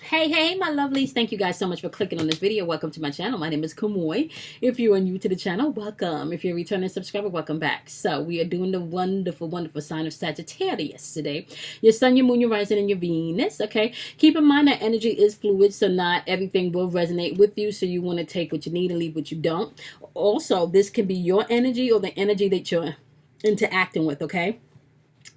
Hey, my lovelies. Thank you guys so much for clicking on this video. Welcome to my channel. My name is Kamoy. If you are new to the channel, welcome. If you're a returning subscriber, welcome back. So we are doing the wonderful sign of Sagittarius today. Your sun, your moon, your rising, and your Venus. Okay. Keep in mind that energy is fluid, so not everything will resonate with you. So you want to take what you need and leave what you don't. Also, this can be your energy or the energy that you're interacting with. Okay.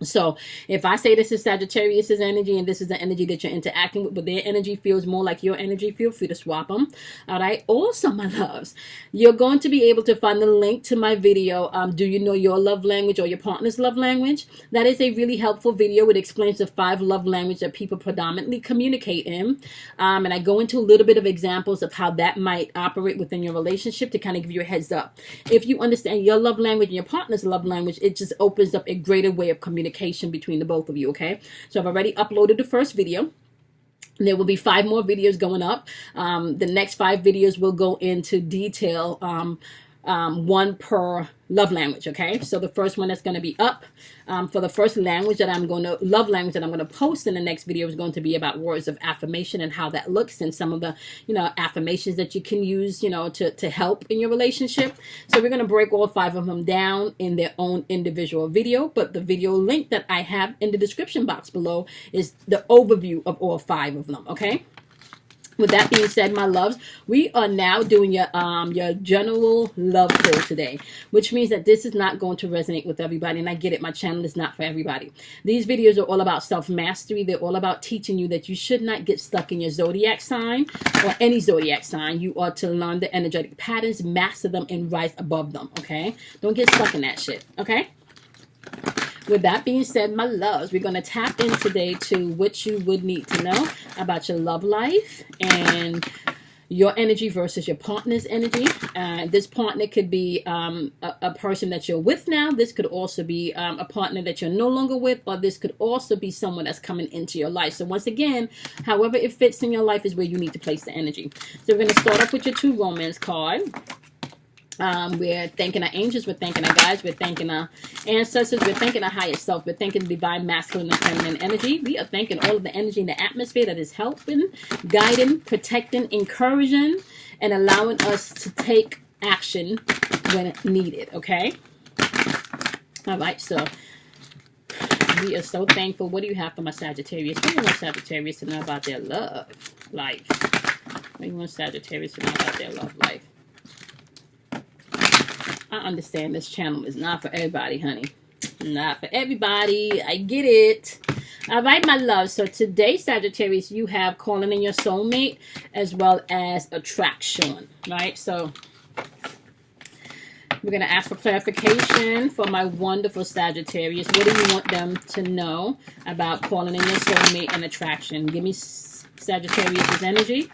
So if I say this is Sagittarius's energy and this is the energy that you're interacting with, but their energy feels more like your energy, feel free to swap them. All right. Also, my loves, you're going to be able to find the link to my video. Do you know your love language or your partner's love language? That is a really helpful video. It explains the 5 love languages that people predominantly communicate in. And I go into a little bit of examples of how that might operate within your relationship to kind of give you a heads up. If you understand your love language and your partner's love language, it just opens up a greater way of communication between the both of you. Okay, so I've already uploaded the first video. There will be 5 more videos going up. The next 5 videos will go into detail, one per love language. Okay, so the first one that's going to be up for the first language that love language that I'm going to post in the next video is going to be about words of affirmation and how that looks and some of the affirmations that you can use to help in your relationship. So we're going to break all 5 of them down in their own individual video, but the video link that I have in the description box below is the overview of all 5 of them. Okay. With that being said, my loves, we are now doing your general love call today, which means that this is not going to resonate with everybody. And I get it. My channel is not for everybody. These videos are all about self-mastery. They're all about teaching you that you should not get stuck in your zodiac sign or any zodiac sign. You are to learn the energetic patterns, master them, and rise above them. Okay? Don't get stuck in that shit. Okay? With that being said, my loves, we're going to tap in today to what you would need to know about your love life and your energy versus your partner's energy. This partner could be a person that you're with now. This could also be a partner that you're no longer with, or this could also be someone that's coming into your life. So once again, however it fits in your life is where you need to place the energy. So we're going to start off with your 2 romance card. We're thanking our angels, we're thanking our guides, we're thanking our ancestors, we're thanking our higher self, we're thanking divine masculine and feminine energy. We are thanking all of the energy in the atmosphere that is helping, guiding, protecting, encouraging, and allowing us to take action when needed. Okay? All right, so we are so thankful. What do you have for my Sagittarius? What do you want Sagittarius to know about their love life? What do you want Sagittarius to know about their love life? I understand this channel is not for everybody, honey. Not for everybody. I get it. All right, my love. So today, Sagittarius, you have calling in your soulmate as well as attraction, right? So we're going to ask for clarification for my wonderful Sagittarius. What do you want them to know about calling in your soulmate and attraction? Give me Sagittarius' energy.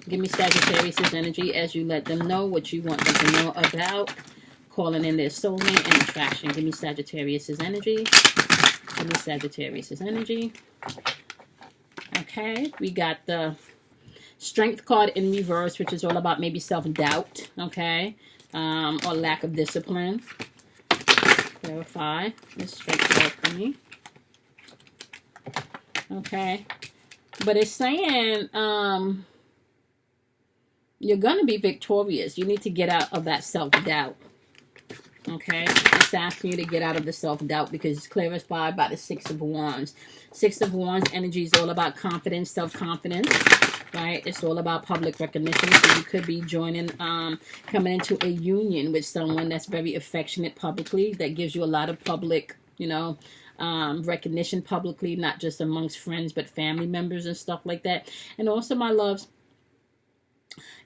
Give me Sagittarius' energy as you let them know what you want them to know about calling in their soulmate and attraction. Give me Sagittarius' energy. Give me Sagittarius' energy. Okay, we got the Strength card in reverse, which is all about maybe self-doubt, okay, or lack of discipline. Clarify this Strength card for me. Okay, but it's saying, you're going to be victorious. You need to get out of that self-doubt. Okay? It's asking you to get out of the self-doubt because it's clarified by the 6 of Wands. 6 of Wands energy is all about confidence, self-confidence. Right? It's all about public recognition. So you could be joining, coming into a union with someone that's very affectionate publicly. That gives you a lot of public, recognition publicly. Not just amongst friends, but family members and stuff like that. And also, my loves,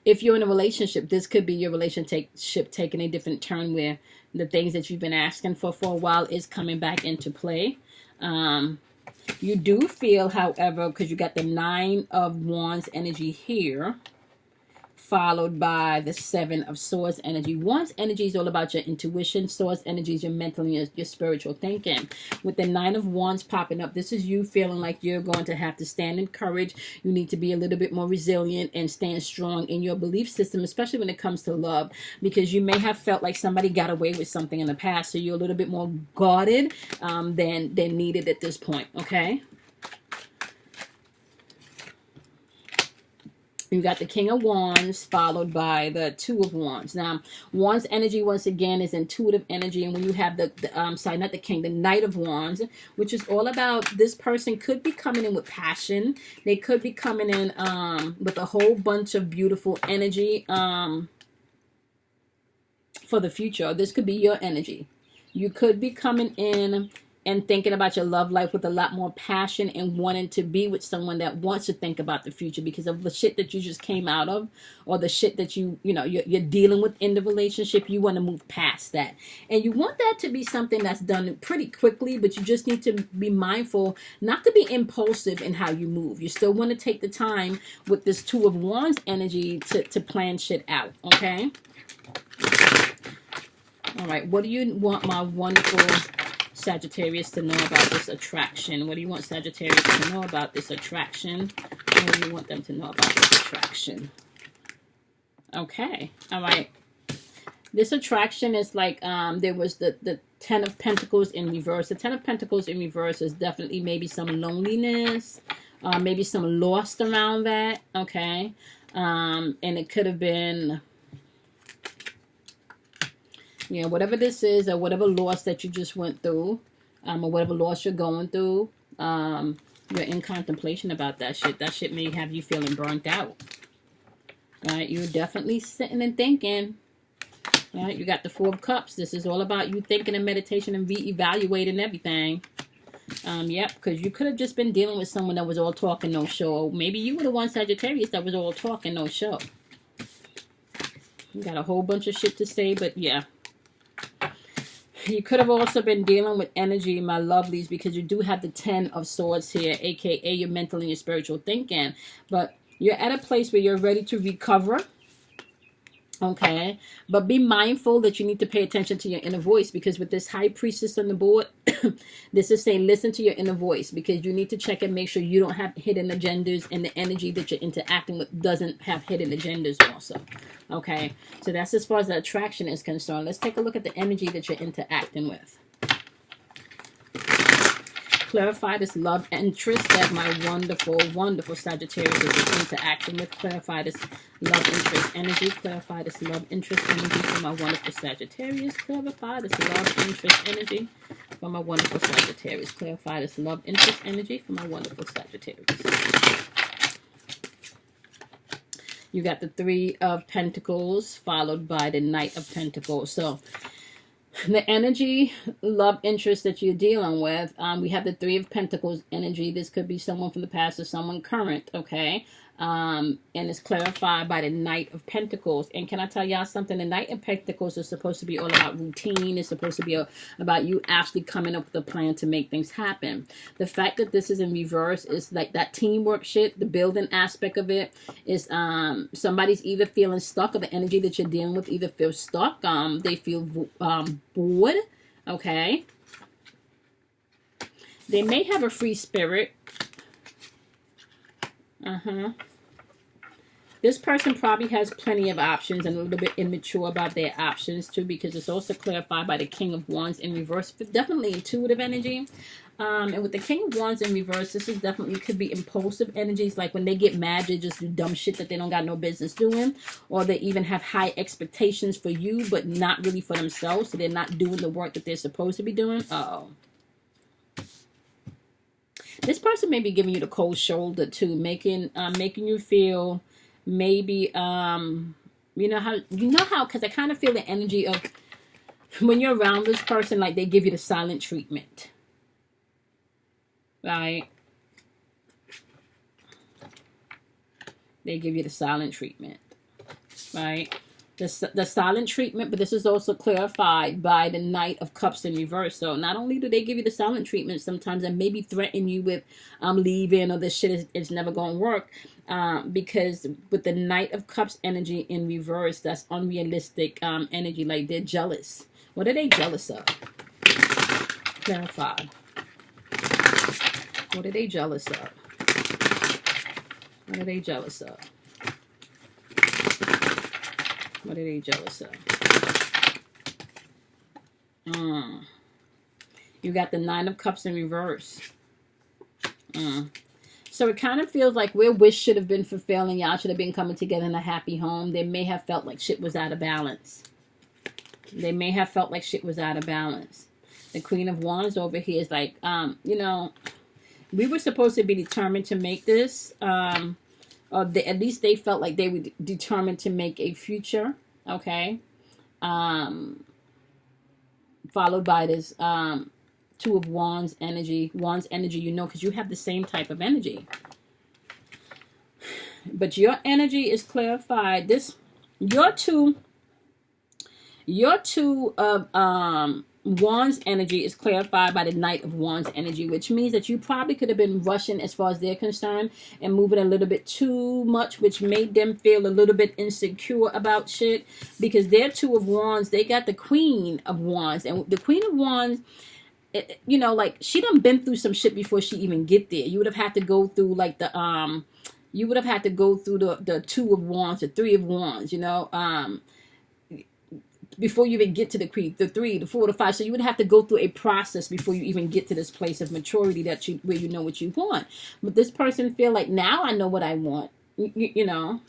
if you're in a relationship, this could be your relationship taking a different turn where the things that you've been asking for a while is coming back into play. You do feel, however, because you got the 9 of Wands energy here, followed by the 7 of Swords energy. Wands energy is all about your intuition. Swords energy is your mental and your spiritual thinking. With the 9 of Wands popping up, this is you feeling like you're going to have to stand in courage. You need to be a little bit more resilient and stand strong in your belief system, especially when it comes to love, because you may have felt like somebody got away with something in the past, so you're a little bit more guarded than needed at this point, okay? You got the King of Wands followed by the Two of Wands. Now, Wands energy, once again, is intuitive energy. And when you have sorry, not the King, the Knight of Wands, which is all about this person could be coming in with passion. They could be coming in with a whole bunch of beautiful energy for the future. This could be your energy. You could be coming in and thinking about your love life with a lot more passion and wanting to be with someone that wants to think about the future because of the shit that you just came out of, or the shit that you're dealing with in the relationship. You want to move past that, and you want that to be something that's done pretty quickly, but you just need to be mindful not to be impulsive in how you move. You still want to take the time with this Two of Wands energy to plan shit out. Okay, all right, what do you want my wonderful Sagittarius to know about this attraction? What do you want Sagittarius to know about this attraction? What do you want them to know about this attraction? Okay, all right. This attraction is like there was the Ten of Pentacles in reverse. The Ten of Pentacles in reverse is definitely maybe some loneliness, maybe some lost around that. Okay, and it could have been, yeah, whatever this is, or whatever loss that you just went through, or whatever loss you're going through, you're in contemplation about that shit. That shit may have you feeling burnt out. Right? You're definitely sitting and thinking. Right? You got the Four of Cups. This is all about you thinking and meditation and reevaluating everything. Yep, because you could have just been dealing with someone that was all talk and no show. Maybe you were the one, Sagittarius, that was all talk and no show. You got a whole bunch of shit to say, but yeah. You could have also been dealing with energy, my lovelies, because you do have the Ten of Swords here, aka your mental and your spiritual thinking. But you're at a place where you're ready to recover. Okay, but be mindful that you need to pay attention to your inner voice, because with this High Priestess on the board, this is saying listen to your inner voice, because you need to check and make sure you don't have hidden agendas, and the energy that you're interacting with doesn't have hidden agendas also. Okay, so that's as far as the attraction is concerned. Let's take a look at the energy that you're interacting with. Clarify this love interest that my wonderful, wonderful Sagittarius is interacting with. Clarify this love interest energy. Clarify this love interest energy for my wonderful Sagittarius. Clarify this love interest energy for my wonderful Sagittarius. Clarify this love interest energy for my wonderful Sagittarius. You got the Three of Pentacles followed by the Knight of Pentacles. So the energy, love interest that you're dealing with, we have the Three of Pentacles energy. This could be someone from the past or someone current, okay? And it's clarified by the Knight of Pentacles. And can I tell y'all something? The Knight of Pentacles is supposed to be all about routine. It's supposed to be about you actually coming up with a plan to make things happen. The fact that this is in reverse is like that teamwork shit, the building aspect of it is somebody's either feeling stuck, or the energy that you're dealing with either feels stuck. They feel bored, okay? They may have a free spirit. This person probably has plenty of options and a little bit immature about their options too, because it's also clarified by the King of Wands in reverse. But definitely intuitive energy. And with the King of Wands in reverse, this is definitely could be impulsive energies. Like when they get mad, they just do dumb shit that they don't got no business doing. Or they even have high expectations for you, but not really for themselves. So they're not doing the work that they're supposed to be doing. Uh-oh. This person may be giving you the cold shoulder too, making you feel maybe you know how because I kind of feel the energy of when you're around this person, like they give you the silent treatment, right? They give you the silent treatment, right? The silent treatment, but this is also clarified by the Knight of Cups in reverse. So not only do they give you the silent treatment sometimes and maybe threaten you with leaving, or this shit is never going to work, because with the Knight of Cups energy in reverse, that's unrealistic energy. Like they're jealous. What are they jealous of? Clarify. What are they jealous of? What are they jealous of? What are they jealous of? You got the Nine of Cups in reverse. So it kind of feels like where wish should have been fulfilled and y'all should have been coming together in a happy home. They may have felt like shit was out of balance. They may have felt like shit was out of balance. The Queen of Wands over here is like, you know, we were supposed to be determined to make this. Or at least they felt like they were determined to make a future. Okay. Followed by this Two of Wands energy. Wands energy, you know, because you have the same type of energy. But your energy is clarified. Your two of Wands energy is clarified by the Knight of Wands energy, which means that you probably could have been rushing as far as they're concerned and moving a little bit too much, which made them feel a little bit insecure about shit, because their Two of Wands, they got the Queen of Wands, and the Queen of Wands, you know, like, she done been through some shit before she even get there. You would have had to go through like the you would have had to go through the Two of Wands, the Three of Wands, you know, before you even get to the Queen, the 3, the 4, the 5. So you would have to go through a process before you even get to this place of maturity that where you know what you want. But this person feel like, now I know what I want. You know,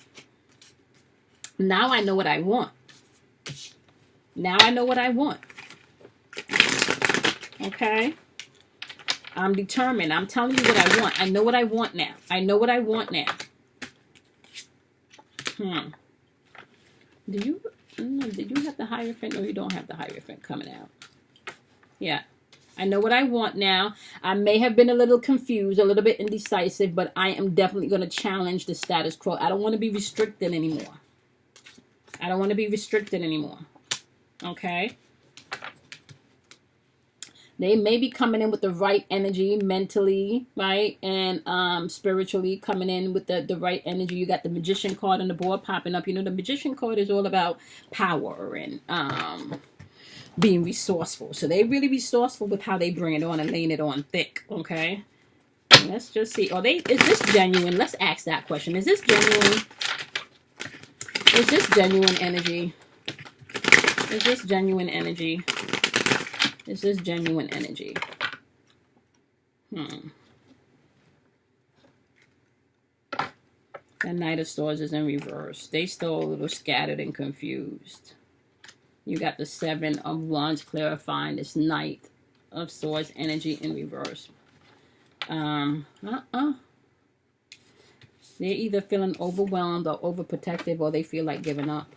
now I know what I want. Now I know what I want. Okay. I'm determined. I'm telling you what I want. I know what I want now. I know what I want now. Did you have the Hierophant? No, you don't have the Hierophant coming out. Yeah. I know what I want now. I may have been a little confused, a little bit indecisive, but I am definitely going to challenge the status quo. I don't want to be restricted anymore. I don't want to be restricted anymore. Okay? They may be coming in with the right energy mentally, right? And spiritually coming in with the right energy. You got the Magician card on the board popping up. You know, the Magician card is all about power and being resourceful. So they're really resourceful with how they bring it on and laying it on thick, okay? Let's just see. Is this genuine? Let's ask that question. Is this genuine? Is this genuine energy? Is this genuine energy? Is this genuine energy? The Knight of Swords is in reverse. They still a little scattered and confused. You got the 7 of Wands clarifying this Knight of Swords energy in reverse. They're either feeling overwhelmed or overprotective, or they feel like giving up.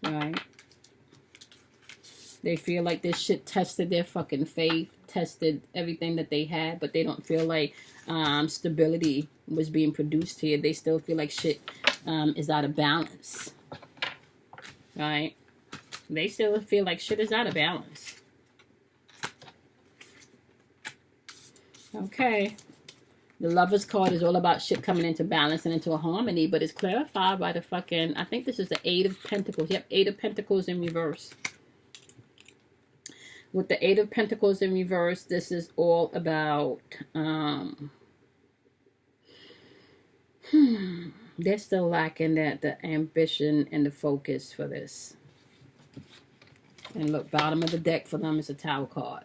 Right? They feel like this shit tested their fucking faith, tested everything that they had, but they don't feel like stability was being produced here. They still feel like shit is out of balance. Right? They still feel like shit is out of balance. Okay. The Lover's card is all about shit coming into balance and into a harmony, but it's clarified by the fucking, I think this is the 8 of Pentacles. Yep, 8 of Pentacles in reverse. With the 8 of Pentacles in reverse, this is all about, they're still lacking the ambition and the focus for this. And look, bottom of the deck for them is a Tower card.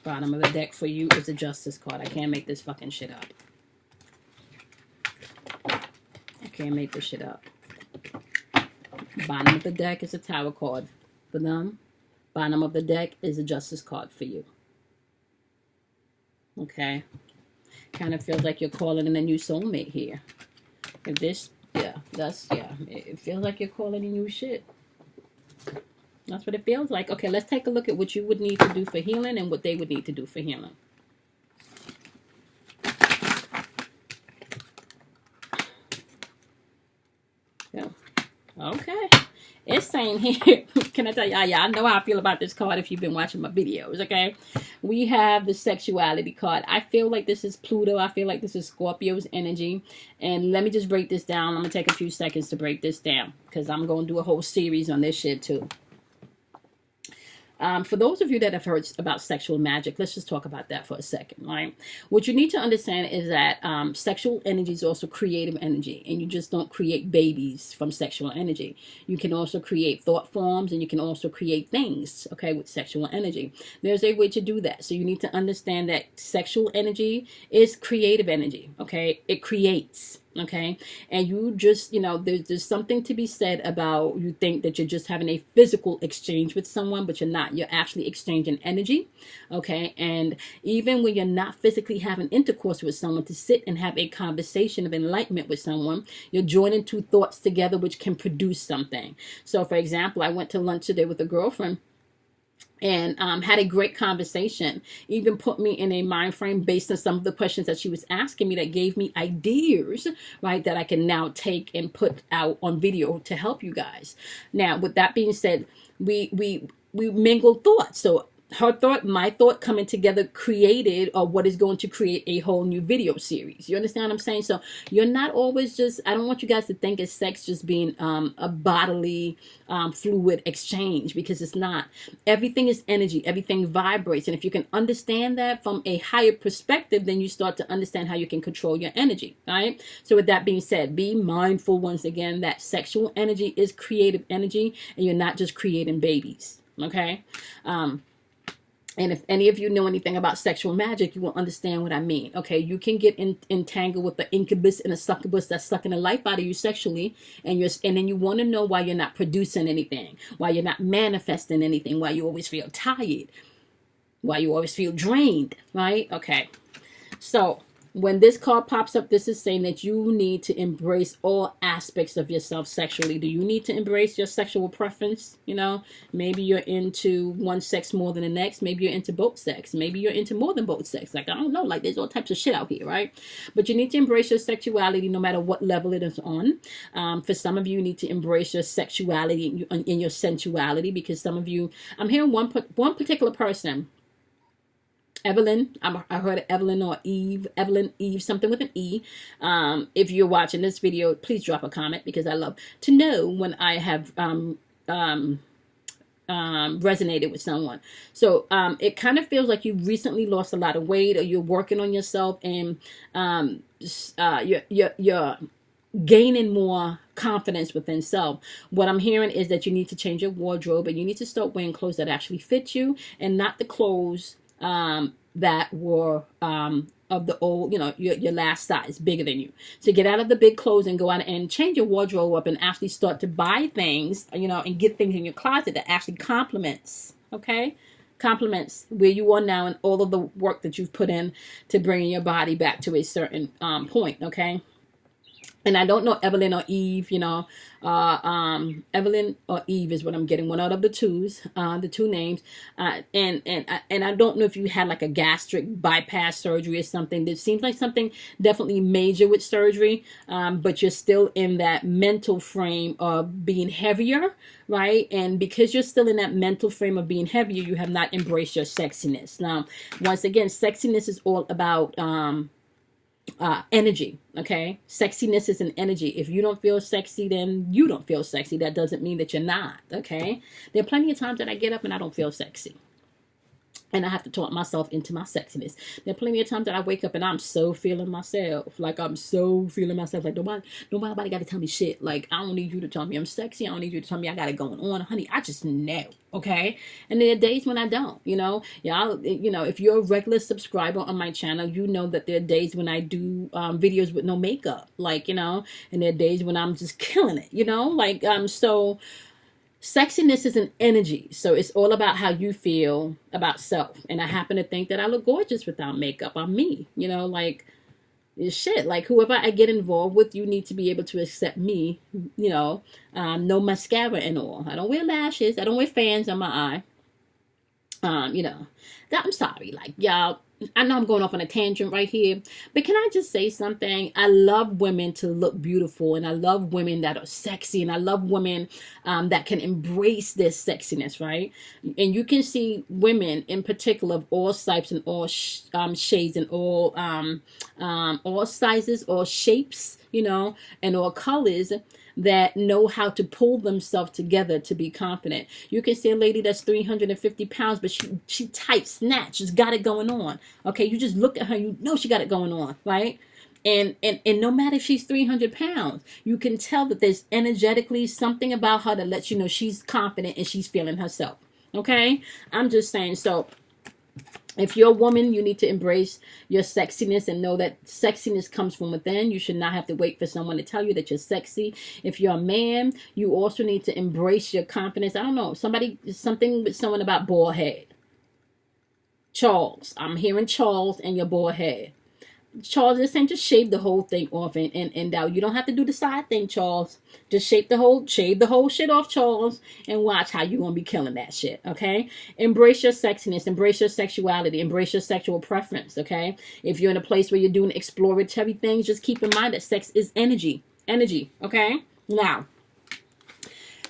Bottom of the deck for you is a Justice card. I can't make this fucking shit up. I can't make this shit up. Bottom of the deck is a Tower card for them. Bottom of the deck is a Justice card for you. Okay. Kind of feels like you're calling in a new soulmate here. If this, yeah, it feels like you're calling in new shit. That's what it feels like. Okay, let's take a look at what you would need to do for healing and what they would need to do for healing. Yeah. Okay. It's saying here, can I tell y'all, I know how I feel about this card if you've been watching my videos, okay? We have the Sexuality card. I feel like this is Pluto. I feel like this is Scorpio's energy. And let me just break this down. I'm going to take a few seconds to break this down because I'm going to do a whole series on this shit too. For those of you that have heard about sexual magic, let's just talk about that for a second, right? What you need to understand is that sexual energy is also creative energy, and you just don't create babies from sexual energy. You can also create thought forms, and you can also create things, okay, with sexual energy. There's a way to do that. So you need to understand that sexual energy is creative energy, okay? It creates. Okay, and you just, there's something to be said about, you think that you're just having a physical exchange with someone, but you're not. You're actually exchanging energy. Okay, and even when you're not physically having intercourse with someone, to sit and have a conversation of enlightenment with someone, you're joining two thoughts together, which can produce something. So, for example, I went to lunch today with a girlfriend, and had a great conversation. Even put me in a mind frame based on some of the questions that she was asking me, that gave me ideas, right, that I can now take and put out on video to help you guys. Now, with that being said, we mingled thoughts. So her thought, my thought, coming together created, or what is going to create, a whole new video series. You understand what I'm saying? So you're not always just, I don't want you guys to think of sex just being a bodily fluid exchange, because it's not. Everything is energy. Everything vibrates. And if you can understand that from a higher perspective, then you start to understand how you can control your energy, right? So with that being said, be mindful once again that sexual energy is creative energy, and you're not just creating babies, okay? And if any of you know anything about sexual magic, you will understand what I mean. Okay, you can get entangled with the incubus and a succubus that's sucking the life out of you sexually, and then you want to know why you're not producing anything, why you're not manifesting anything, why you always feel tired, why you always feel drained, right? Okay, so when this card pops up, this is saying that you need to embrace all aspects of yourself sexually. Do you need to embrace your sexual preference? Maybe you're into one sex more than the next. Maybe you're into both sex. Maybe you're into more than both sex. Like, I don't know. Like, there's all types of shit out here, right? But you need to embrace your sexuality no matter what level it is on. For some of you, you need to embrace your sexuality and your sensuality, because some of you, I'm hearing one particular person, Evelyn, I heard Evelyn or Eve, something with an E. If you're watching this video, please drop a comment, because I love to know when I have resonated with someone. So it kind of feels like you recently lost a lot of weight, or you're working on yourself, and you're gaining more confidence within self. What I'm hearing is that you need to change your wardrobe, and you need to start wearing clothes that actually fit you, and not the clothes that were of the old, your last size, bigger than you. So get out of the big clothes and go out and change your wardrobe up, and actually start to buy things, and get things in your closet that actually complements, okay? Complements where you are now, and all of the work that you've put in to bringing your body back to a certain point, okay? And I don't know Evelyn or Eve, Evelyn or Eve is what I'm getting. One out of the the two names. And I don't know if you had like a gastric bypass surgery or something. It seems like something definitely major with surgery, but you're still in that mental frame of being heavier, right? And because you're still in that mental frame of being heavier, you have not embraced your sexiness. Now, once again, sexiness is all about energy. Okay, sexiness is an energy. If you don't feel sexy, then you don't feel sexy. That doesn't mean that you're not. Okay, there are plenty of times that I get up and I don't feel sexy, and I have to talk myself into my sexiness. There are plenty of times that I wake up and I'm so feeling myself. Like, I'm so feeling myself. Like, nobody got to tell me shit. Like, I don't need you to tell me I'm sexy. I don't need you to tell me I got it going on. Honey, I just know. Okay? And there are days when I don't, Y'all, if you're a regular subscriber on my channel, you know that there are days when I do videos with no makeup. Like, and there are days when I'm just killing it, so sexiness is an energy. So it's all about how you feel about self. And I happen to think that I look gorgeous without makeup. I'm me, shit. Like, whoever I get involved with, you need to be able to accept me, no mascara and all. I don't wear lashes. I don't wear fans on my eye. I'm sorry. Like, y'all, I know I'm going off on a tangent right here, but can I just say something? I love women to look beautiful, and I love women that are sexy, and I love women that can embrace their sexiness, right? And you can see women in particular of all types and all shades and all sizes, all shapes, you know, and all colors, that know how to pull themselves together to be confident. You can see a lady that's 350 pounds, but she tight, snatch, she's got it going on. Okay, you just look at her, you know she got it going on, right? And no matter if she's 300 pounds, you can tell that there's energetically something about her that lets you know she's confident and she's feeling herself. Okay, I'm just saying. So if you're a woman, you need to embrace your sexiness and know that sexiness comes from within. You should not have to wait for someone to tell you that you're sexy. If you're a man, you also need to embrace your confidence. I don't know, something with someone about bald head. Charles, I'm hearing Charles and your bald head. Charles is saying just shave the whole thing off and out. You don't have to do the side thing, Charles. Just shave the whole shit off, Charles, and watch how you're gonna be killing that shit. Okay? Embrace your sexiness, embrace your sexuality, embrace your sexual preference. Okay? If you're in a place where you're doing exploratory things, just keep in mind that sex is energy. Energy. Okay? Now,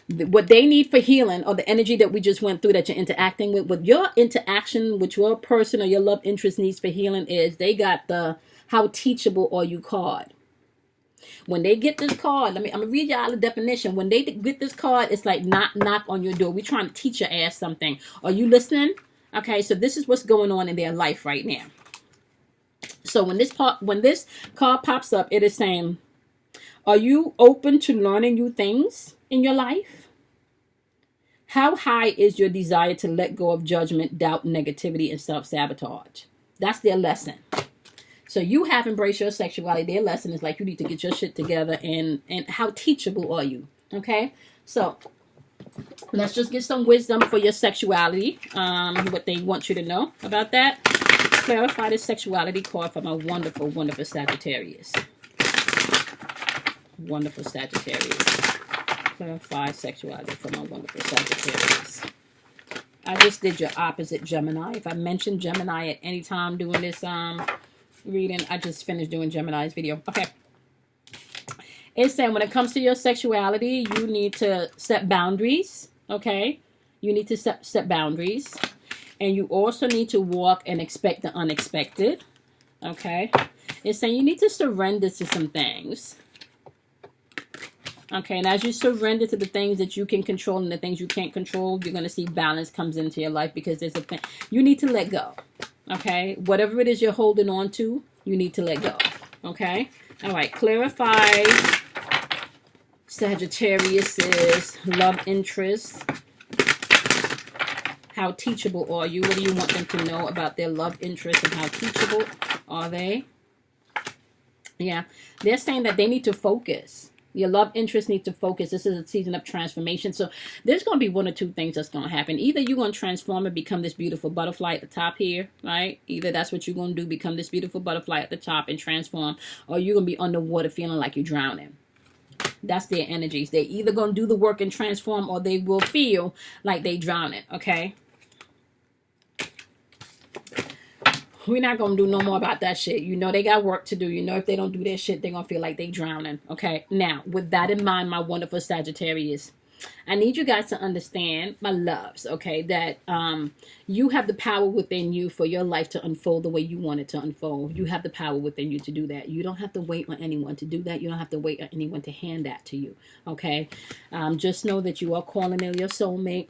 what they need for healing, or the energy that we just went through that you're interacting with, what your interaction with your person or your love interest needs for healing is, they got the how teachable are you card. When they get this card, I'm gonna read y'all the definition. When they get this card, it's like knock on your door. We're trying to teach your ass something. Are you listening? Okay, so this is what's going on in their life right now. So when this card pops up, it is saying, are you open to learning new things in your life? How high is your desire to let go of judgment, doubt, negativity, and self-sabotage? That's their lesson. So you have embraced your sexuality. Their lesson is like, you need to get your shit together, and how teachable are you? Okay? So let's just get some wisdom for your sexuality. What they want you to know about that. Clarify the sexuality card for my wonderful, wonderful Sagittarius. Wonderful Sagittarius. Clarify sexuality for my wonderful Sagittarius. I just did your opposite, Gemini. If I mention Gemini at any time during this reading, I just finished doing Gemini's video. Okay. It's saying when it comes to your sexuality, you need to set boundaries. Okay. You need to set boundaries. And you also need to walk and expect the unexpected. Okay. It's saying you need to surrender to some things. Okay, and as you surrender to the things that you can control and the things you can't control, you're going to see balance comes into your life, because there's a thing you need to let go. Okay, whatever it is you're holding on to, you need to let go. Okay, all right, clarify Sagittarius's love interest. How teachable are you? What do you want them to know about their love interest, and how teachable are they? Yeah, they're saying that they need to focus. Your love interest needs to focus. This is a season of transformation. So there's going to be one or two things that's going to happen. Either you're going to transform and become this beautiful butterfly at the top here, right? Either that's what you're going to do, become this beautiful butterfly at the top and transform, or you're going to be underwater feeling like you're drowning. That's their energies. They're either going to do the work and transform, or they will feel like they drowning, okay? We're not going to do no more about that shit. You know they got work to do. You know if they don't do their shit, they're going to feel like they drowning. Okay? Now, with that in mind, my wonderful Sagittarius, I need you guys to understand, my loves, okay, that you have the power within you for your life to unfold the way you want it to unfold. You have the power within you to do that. You don't have to wait on anyone to do that. You don't have to wait on anyone to hand that to you. Okay? Just know that you are calling in your soulmate.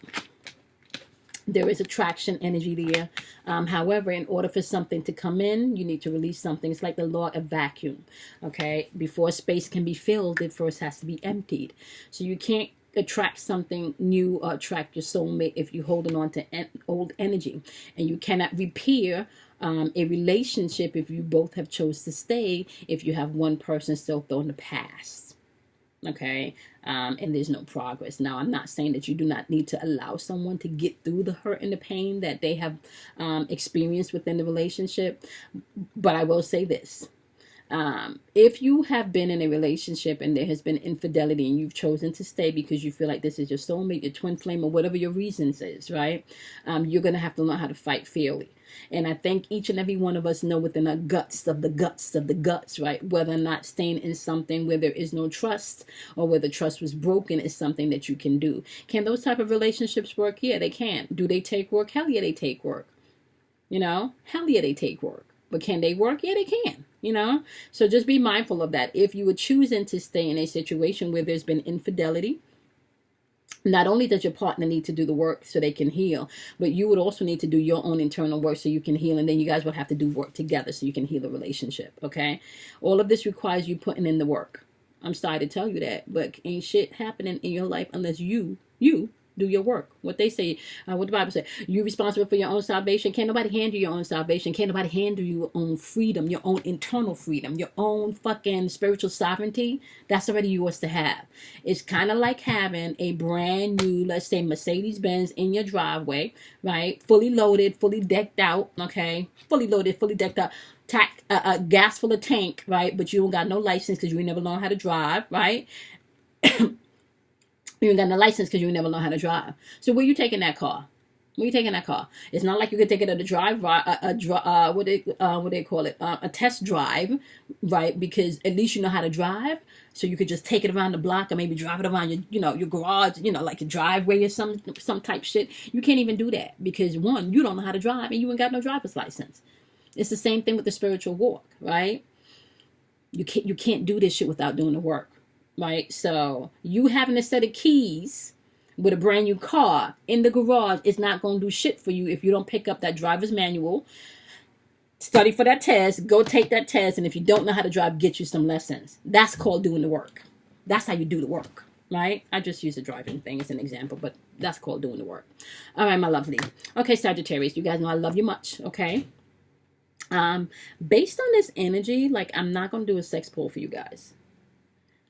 There is attraction energy there. However, in order for something to come in, you need to release something. It's like the law of vacuum. Okay? Before space can be filled, it first has to be emptied. So you can't attract something new or attract your soulmate if you're holding on to old energy. And you cannot repair a relationship if you both have chose to stay, if you have one person still in the past. Okay, and there's no progress. Now, I'm not saying that you do not need to allow someone to get through the hurt and the pain that they have experienced within the relationship, but I will say this. If you have been in a relationship and there has been infidelity and you've chosen to stay because you feel like this is your soulmate, your twin flame, or whatever your reasons is, right? You're going to have to learn how to fight fairly. And I think each and every one of us know within our guts of the guts of the guts, right? Whether or not staying in something where there is no trust or where the trust was broken is something that you can do. Can those type of relationships work? Yeah, they can. Do they take work? Hell yeah, they take work. You know, hell yeah, they take work. But can they work? Yeah, they can. You know, so just be mindful of that. If you were choosing to stay in a situation where there's been infidelity, not only does your partner need to do the work so they can heal, but you would also need to do your own internal work so you can heal. And then you guys will have to do work together so you can heal the relationship. Okay. All of this requires you putting in the work. I'm sorry to tell you that, but ain't shit happening in your life unless you do your work. What they say, what the Bible says, you're responsible for your own salvation. Can't nobody hand you your own salvation. Can't nobody hand you your own freedom, your own internal freedom, your own fucking spiritual sovereignty. That's already yours to have. It's kind of like having a brand new, let's say, Mercedes-Benz in your driveway, right? Fully loaded, fully decked out, okay? Fully loaded, fully decked out. Gas full of tank, right? But you don't got no license because you ain't never learned how to drive, right? You ain't got no license because you never learn how to drive. So where you taking that car? Where you taking that car? It's not like you could take it at a drive, what they call it, a test drive, right? Because at least you know how to drive, so you could just take it around the block or maybe drive it around your garage, like your driveway or some type shit. You can't even do that because one, you don't know how to drive and you ain't got no driver's license. It's the same thing with the spiritual walk, right? You can't do this shit without doing the work. Right, so you having a set of keys with a brand new car in the garage is not going to do shit for you if you don't pick up that driver's manual, study for that test, go take that test, and if you don't know how to drive, get you some lessons. That's called doing the work. That's how you do the work, right? I just use the driving thing as an example, but that's called doing the work. All right, my lovely. Okay, Sagittarius, you guys know I love you much, okay? Based on this energy, like, I'm not going to do a sex poll for you guys.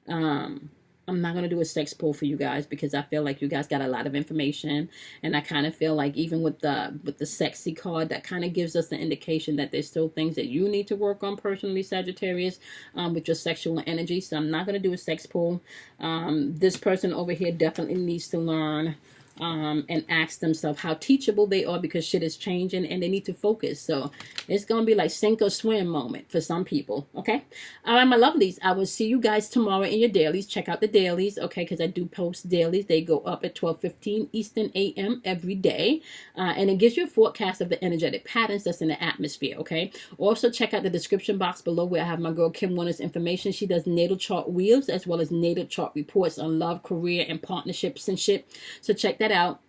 I'm not going to do a sex poll for you guys because I feel like you guys got a lot of information, and I kind of feel like even with the sexy card, that kind of gives us the indication that there's still things that you need to work on personally, Sagittarius, with your sexual energy. So I'm not going to do a sex poll. This person over here definitely needs to learn and ask themselves how teachable they are because shit is changing and they need to focus. So it's going to be like sink or swim moment for some people. Okay. All right, my lovelies. I will see you guys tomorrow in your dailies. Check out the dailies. Okay. Because I do post dailies. They go up at 12:15 Eastern AM every day. And it gives you a forecast of the energetic patterns that's in the atmosphere. Okay. Also check out the description box below where I have my girl Kim Warner's information. She does natal chart wheels as well as natal chart reports on love, career, and partnerships and shit. So check that out.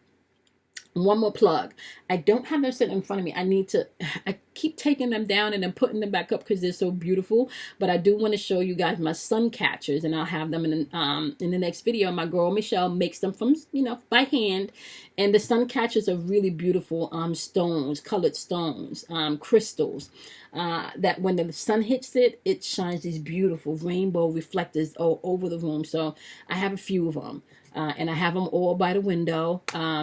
One more plug. I don't have them sitting in front of me. I keep taking them down and then putting them back up because they're so beautiful. But I do want to show you guys my sun catchers, and I'll have them in the next video. My girl Michelle makes them from, by hand. And the sun catchers are really beautiful stones, colored stones, crystals. That when the sun hits it, it shines these beautiful rainbow reflectors all over the room. So I have a few of them. And I have them all by the window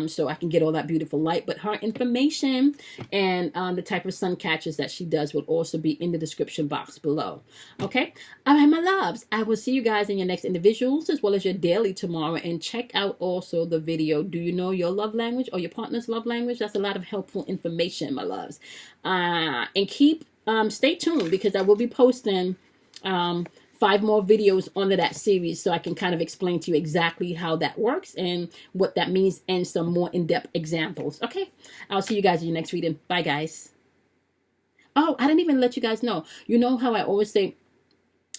so I can get all that beautiful light. But her information and the type of sun catchers that she does will also be in the description box below. Okay? All right, my loves. I will see you guys in your next individuals as well as your daily tomorrow. And check out also the video, do you know your love language or your partner's love language? That's a lot of helpful information, my loves. And stay tuned because I will be posting 5 more videos onto that series so I can kind of explain to you exactly how that works and what that means and some more in-depth examples. Okay, I'll see you guys in your next reading. Bye, guys. Oh, I didn't even let you guys know. You know how I always say,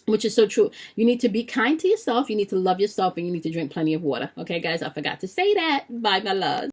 which is so true, you need to be kind to yourself, you need to love yourself, and you need to drink plenty of water. Okay, guys, I forgot to say that. Bye, my love.